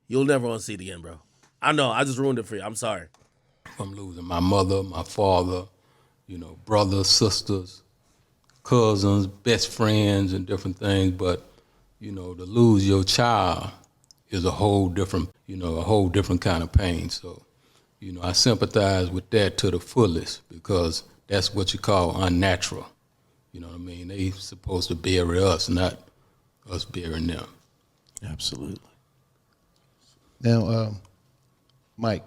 You'll never want to see it again, bro. I know. I just ruined it for you. I'm sorry. I'm losing my mother, my father, brothers, sisters, cousins, best friends, and different things. But, to lose your child is a whole different kind of pain. So, I sympathize with that to the fullest because that's what you call unnatural. You know what I mean? They supposed to bury us, not us burying them. Absolutely. Now, Mike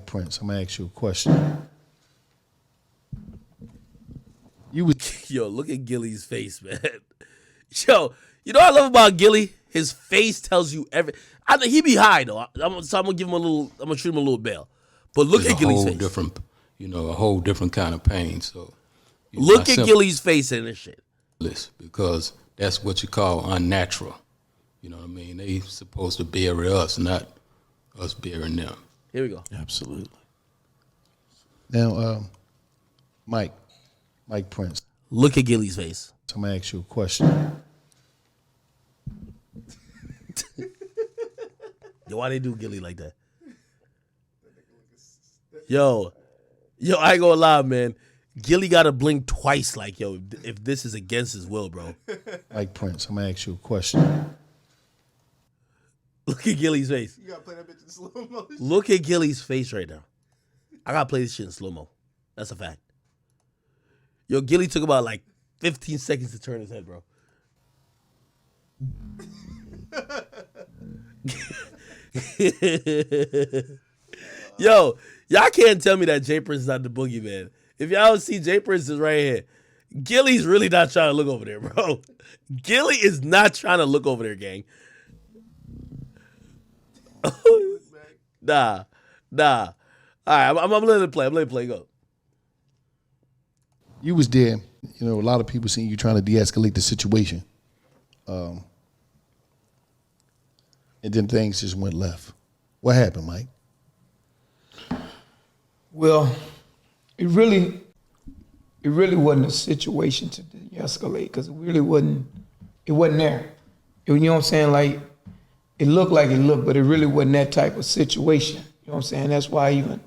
Prince, I'm gonna ask you a question. Yo, look at Gilly's face, man. Yo, you know what I love about Gilly? His face tells you everything. I think he be high though, so I'm gonna give him I'm gonna treat him a little bail. But look at Gilly's face. A whole different kind of pain. So look at Gilly's face and this shit. Because that's what you call unnatural. You know what I mean? They supposed to bury us, not us burying them. Here we go. Absolutely. Now, Mike Prince. Look at Gilly's face. So I'm gonna ask you a question. Yo, why they do Gilly like that? Yo, I ain't gonna lie, man. Gilly gotta blink twice, like, yo, if this is against his will, bro. Mike Prince, I'm gonna ask you a question. Look at Gilly's face. You gotta play that bitch in slow motion. Look at Gilly's face right now. I gotta play this shit in slow-mo. That's a fact. Yo, Gilly took about like 15 seconds to turn his head, bro. Yo, y'all can't tell me that Jay Prince is not the boogeyman. If y'all see Jay Prince is right here, Gilly's really not trying to look over there, bro. Gilly is not trying to look over there, gang. Nah. All right, I'm letting it play. I'm letting it play. Go. You was there. A lot of people seen you trying to de-escalate the situation. And then things just went left. What happened, Mike? Well, it really wasn't a situation to de-escalate because it wasn't there. You know what I'm saying? Like, it looked, but it really wasn't that type of situation. You know what I'm saying? That's why I even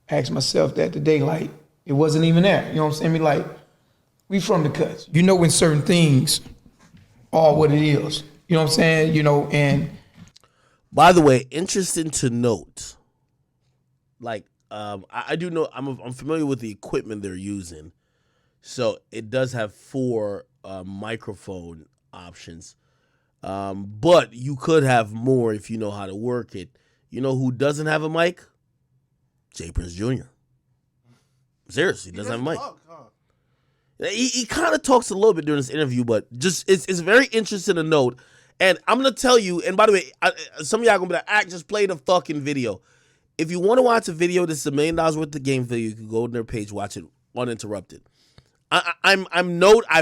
asked myself that today, like, it wasn't even there. You know what I'm saying? I mean, like, we from the cuts. You know when certain things are what it is. You know what I'm saying? And by the way, interesting to note, like, I do know, I'm familiar with the equipment they're using. So it does have 4 microphone options. But you could have more if you know how to work it. You know who doesn't have a mic? Jay Prince Jr. Seriously, he doesn't have a mic. Talk, huh? He kind of talks a little bit during this interview, but just it's very interesting to note. And I'm going to tell you, and by the way, some of y'all going to be like, just play the fucking video. If you want to watch a video, this is $1 million worth of game video. You can go to their page, watch it uninterrupted. I've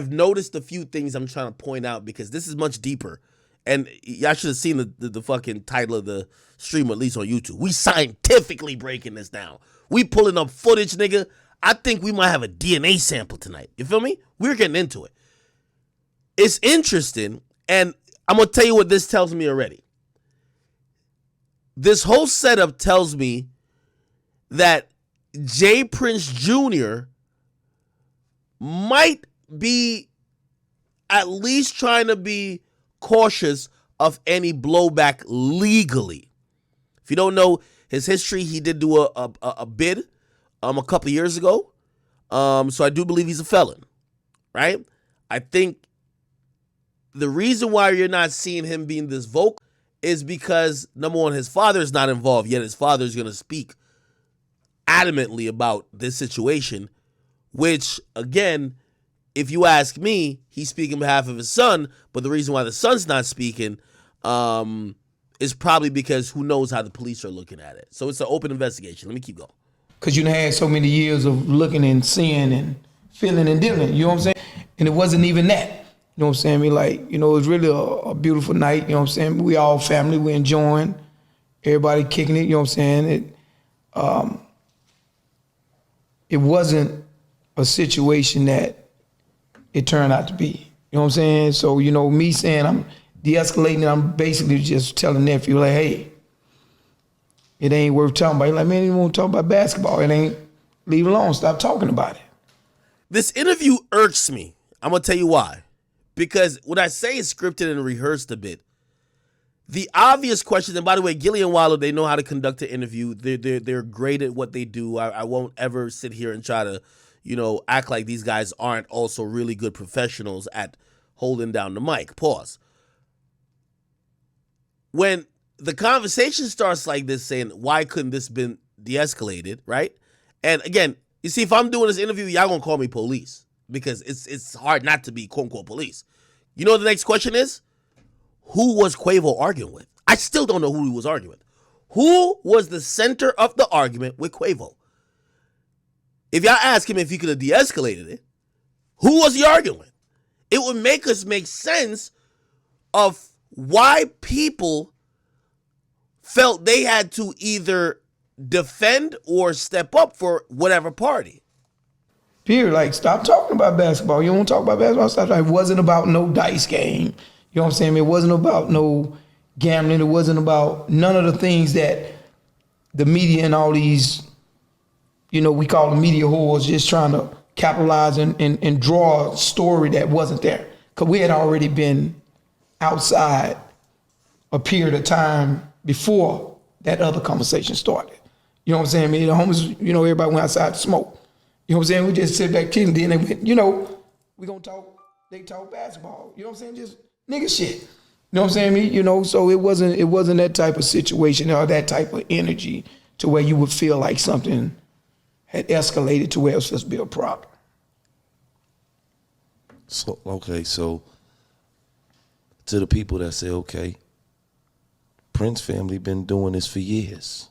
noticed a few things I'm trying to point out because this is much deeper. And y'all should have seen the fucking title of the stream, at least on YouTube. We scientifically breaking this down. We pulling up footage, nigga. I think we might have a DNA sample tonight. You feel me? We're getting into it. It's interesting, and I'm going to tell you what this tells me already. This whole setup tells me that Jay Prince Jr. might be at least trying to be cautious of any blowback legally. If you don't know his history, he did do a bid a couple of years ago. So I do believe he's a felon, right? I think the reason why you're not seeing him being this vocal is because, number one, his father is not involved, yet his father is going to speak adamantly about this situation, which, again, if you ask me, he's speaking on behalf of his son, but the reason why the son's not speaking is probably because who knows how the police are looking at it. So it's an open investigation. Let me keep going. because you had so many years of looking and seeing and feeling and dealing, you know what I'm saying? And it wasn't even that, you know what I'm saying? I mean, like, you know, it was really a beautiful night, you know what I'm saying? We all family, we enjoying, everybody kicking it, you know what I'm saying? It wasn't a situation that it turned out to be, you know what I'm saying? So, you know, me saying I'm de-escalating, I'm basically just telling nephew, like, hey, it ain't worth talking about. He's like, man, you want to talk about basketball? It ain't. Leave it alone. Stop talking about it. This interview irks me. I'm going to tell you why. Because what I say is scripted and rehearsed a bit. The obvious question, and by the way, Gilly and Wallo, they know how to conduct an interview. They're great at what they do. I won't ever sit here and try to, act like these guys aren't also really good professionals at holding down the mic. Pause. When the conversation starts like this, saying, why couldn't this been de-escalated, right? And again, you see, if I'm doing this interview, y'all gonna call me police because it's hard not to be quote-unquote police. You know what the next question is? Who was Quavo arguing with? I still don't know who he was arguing with. Who was the center of the argument with Quavo? If y'all ask him if he could have de-escalated it, who was he arguing with? It would make us make sense of why people felt they had to either defend or step up for whatever party. Period. Like, stop talking about basketball. You don't want to talk about basketball. Stop. It wasn't about no dice game. You know what I'm saying? It wasn't about no gambling. It wasn't about none of the things that the media and all these, we call them media whores, just trying to capitalize and draw a story that wasn't there. Because we had already been outside a period of time before that other conversation started. You know what I'm saying? I mean, the homies, everybody went outside to smoke. You know what I'm saying? We just sit back chilling. Then they went, we gonna talk, they talk basketball. You know what I'm saying? Just nigga shit. You know what I'm saying? So it wasn't that type of situation or that type of energy to where you would feel like something had escalated to where it was supposed to be a problem. So to the people that say, okay, Prince family been doing this for years.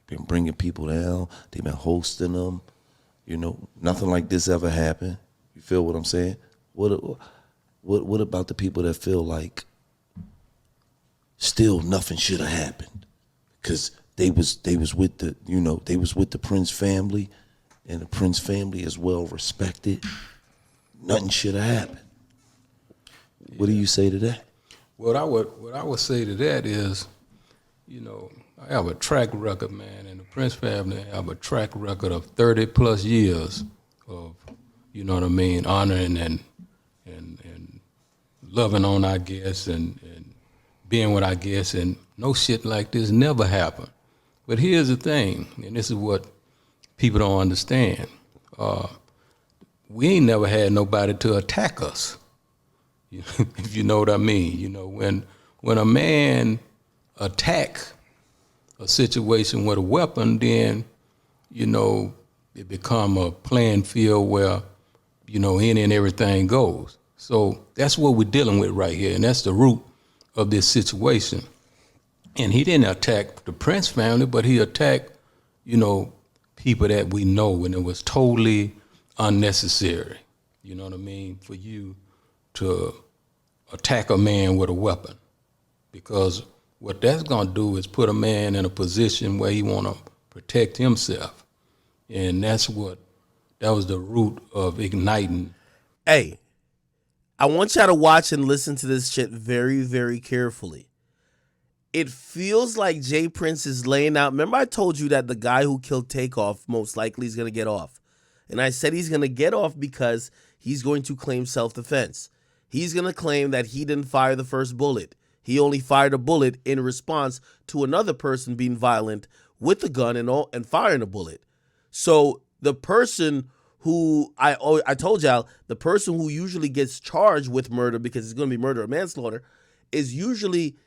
Been bringing people down. They've been hosting them. Nothing like this ever happened. You feel what I'm saying? What about the people that feel like still nothing should have happened? Because they was with the Prince family, and the Prince family is well respected. Nothing should have happened. What do you say to that? What I would say to that is, I have a track record, man, and the Prince family have a track record of 30 plus years of, honoring and loving on our guests and being with our guests, and no shit like this never happened. But here's the thing, and this is what people don't understand. We ain't never had nobody to attack us. If you know what I mean. When a man attack a situation with a weapon, then, it become a playing field where, any and everything goes. So that's what we're dealing with right here, and that's the root of this situation. And he didn't attack the Prince family, but he attacked, people that we know, and it was totally unnecessary. You know what I mean? For you to attack a man with a weapon, because what that's gonna do is put a man in a position where he wanna protect himself, and that was the root of igniting. Hey, I want y'all to watch and listen to this shit very, very carefully. It feels like Jay Prince is laying out. Remember I told you that the guy who killed Takeoff most likely is gonna get off, and I said he's gonna get off because he's going to claim self-defense. He's going to claim that he didn't fire the first bullet. He only fired a bullet in response to another person being violent with the gun and firing a bullet. So the person who I told y'all, the person who usually gets charged with murder, because it's going to be murder or manslaughter, is usually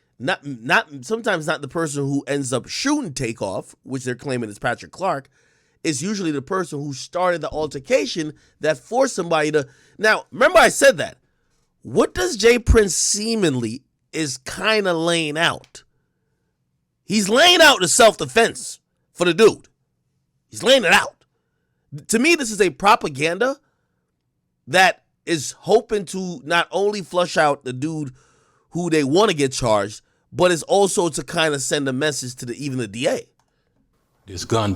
sometimes not the person who ends up shooting Takeoff, which they're claiming is Patrick Clark. Is usually the person who started the altercation that forced somebody to. Now, remember I said that. What does Jay Prince seemingly is kind of laying out? He's laying out the self-defense for the dude. He's laying it out. To me, this is a propaganda that is hoping to not only flush out the dude who they want to get charged, but is also to kind of send a message to even the DA. This gun